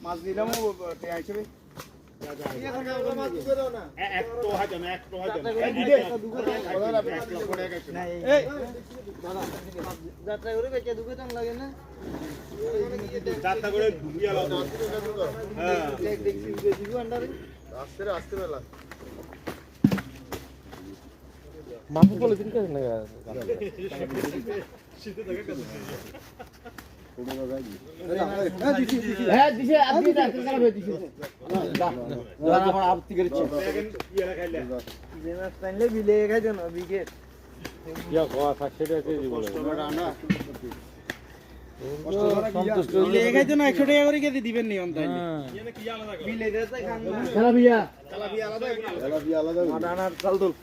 মাছ দিলাম হিসেবে মাপু বলে দিন কেন না হ্যাঁ দিছে আপনি ডাক্তার খারাপ হয়ে দিছে দাদা আমার আপত্তি করেছে বিনা টাইলে বিলে খাই দেন উইকেট ইয়া গোয়া ফাঁসেটা কে দিব না সন্তুষ্ট বিলে খাই দেন 100 টাকা করে কেটে দিবেন নি অন তাইলে বিলে দেতে খান না কালা বিয়া আলাদা কালা বিয়া আলাদা মাদানার জলদল